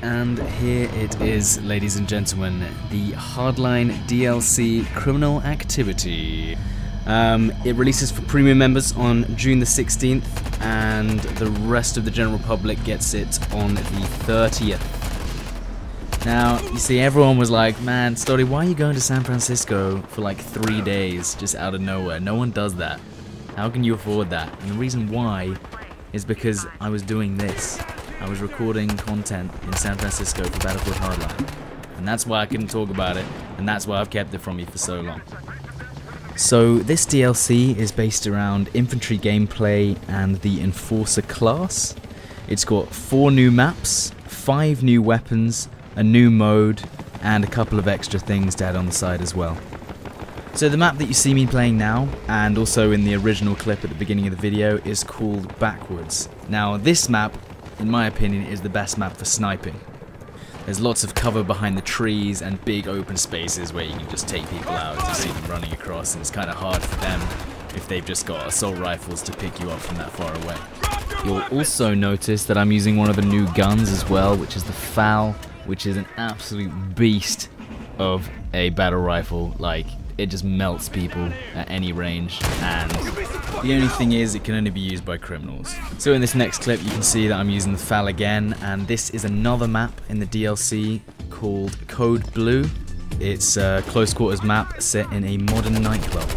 And here it is, ladies and gentlemen, the Hardline DLC Criminal Activity. It releases for premium members on June the 16th, and the rest of the general public gets it on the 30th. Now, you see, everyone was like, man, Stoddy, why are you going to San Francisco for like 3 days just out of nowhere? No one does that. How can you afford that? And the reason why is because I was doing this. I was recording content in San Francisco for Battlefield Hardline. And that's why I couldn't talk about it, and that's why I've kept it from you for so long. So this DLC is based around infantry gameplay and the Enforcer class. It's got 4 new maps, 5 new weapons, a new mode, and a couple of extra things to add on the side as well. So the map that you see me playing now, and also in the original clip at the beginning of the video, is called Backwards. Now this map, in my opinion, is the best map for sniping. There's lots of cover behind the trees and big open spaces where you can just take people out to see them running across, and it's kind of hard for them if they've just got assault rifles to pick you up from that far away. You'll also notice that I'm using one of the new guns as well, which is the FAL, which is an absolute beast of a battle rifle. Like, it just melts people at any range, and the only thing is it can only be used by criminals. So in this next clip you can see that I'm using the FAL again, and this is another map in the DLC called Code Blue. It's a close quarters map set in a modern nightclub,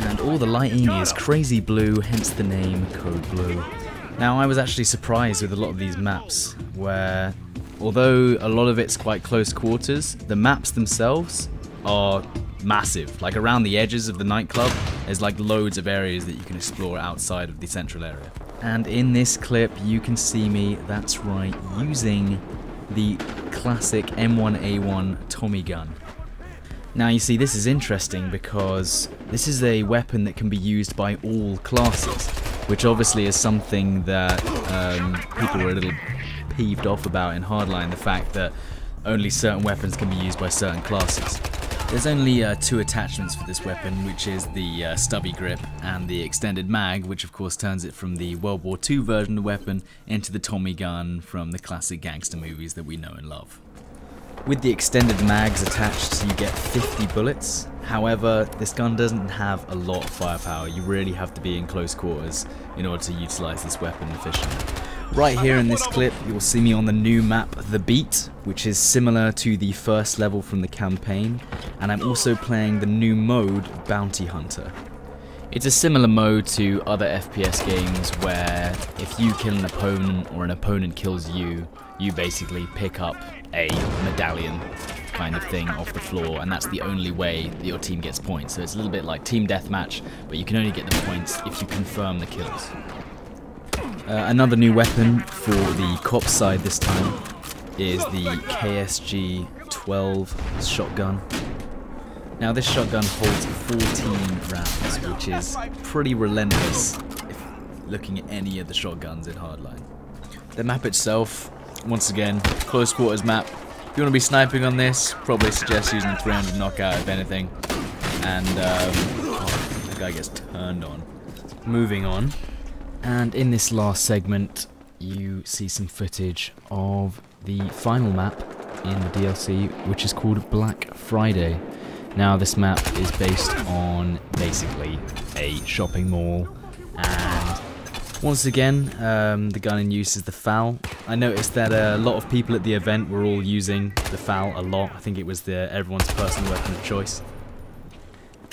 and all the lighting is crazy blue, hence the name Code Blue. Now, I was actually surprised with a lot of these maps where, although a lot of it's quite close quarters, the maps themselves are massive. Like, around the edges of the nightclub, there's like loads of areas that you can explore outside of the central area. And in this clip, you can see me, that's right, using the classic M1A1 Tommy gun. Now, you see, this is interesting because this is a weapon that can be used by all classes, which obviously is something that people were a little peeved off about in Hardline, the fact that only certain weapons can be used by certain classes. There's only 2 attachments for this weapon, which is the stubby grip and the extended mag, which of course turns it from the World War II version of the weapon into the Tommy gun from the classic gangster movies that we know and love. With the extended mags attached, you get 50 bullets. However, this gun doesn't have a lot of firepower. You really have to be in close quarters in order to utilize this weapon efficiently. Right here in this clip, you'll see me on the new map, The Beat, which is similar to the first level from the campaign, and I'm also playing the new mode, Bounty Hunter. It's a similar mode to other FPS games where if you kill an opponent or an opponent kills you, you basically pick up a medallion kind of thing off the floor, and that's the only way that your team gets points. So it's a little bit like team deathmatch, but you can only get the points if you confirm the kills. Another new weapon for the cop side this time is the KSG 12 shotgun. Now, this shotgun holds 14 rounds, which is pretty relentless if looking at any of the shotguns in Hardline. The map itself, once again, close quarters map. If you want to be sniping on this, probably suggest using the 300 knockout if anything. And oh, the guy gets turned on. Moving on. And in this last segment, you see some footage of the final map in the DLC, which is called Black Friday. Now, this map is based on basically a shopping mall, and once again, the gun in use is the FAL. I noticed that a lot of people at the event were all using the FAL a lot. I think it was everyone's personal weapon of choice.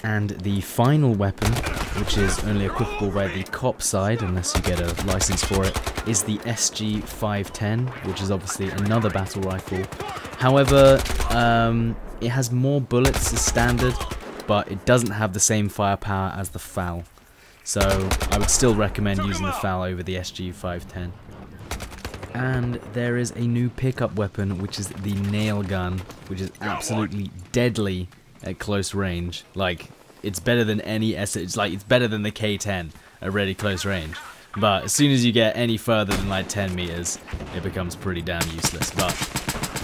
And the final weapon, which is only equipable by the cop side, unless you get a license for it, is the SG-510, which is obviously another battle rifle. However, it has more bullets as standard, but it doesn't have the same firepower as the FAL. So I would still recommend using the FAL over the SG-510. And there is a new pickup weapon, which is the nail gun, which is absolutely deadly at close range. Like, it's better than any it's better than the K10 at really close range. But as soon as you get any further than like 10 meters, it becomes pretty damn useless. But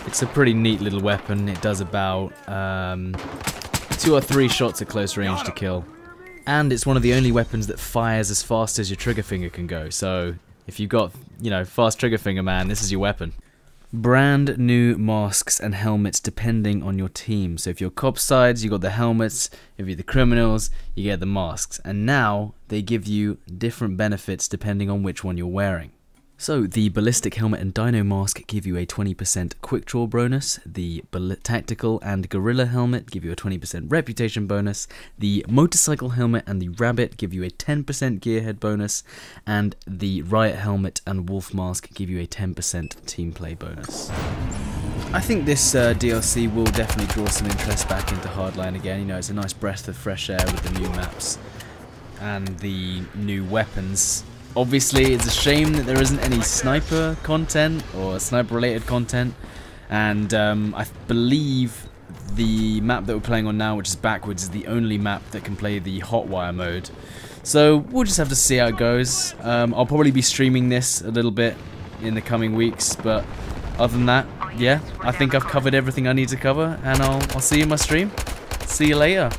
it's a pretty neat little weapon. It does about 2 or 3 shots at close range to kill. And it's one of the only weapons that fires as fast as your trigger finger can go. So if you've got, you know, fast trigger finger, man, this is your weapon. brand new masks and helmets depending on your team. So if you're cop sides, you got the helmets. If you're the criminals, you get the masks. And now they give you different benefits depending on which one you're wearing. So the ballistic helmet and dino mask give you a 20% quick draw bonus, the tactical and gorilla helmet give you a 20% reputation bonus, the motorcycle helmet and the rabbit give you a 10% gearhead bonus, and the riot helmet and wolf mask give you a 10% team play bonus. I think this DLC will definitely draw some interest back into Hardline again. You know, it's a nice breath of fresh air with the new maps and the new weapons. Obviously, it's a shame that there isn't any sniper content or sniper-related content, and I believe the map that we're playing on now, which is backwards, is the only map that can play the hotwire mode. So we'll just have to see how it goes. I'll probably be streaming this a little bit in the coming weeks, but other than that, yeah, I think I've covered everything I need to cover, and I'll see you in my stream. See you later.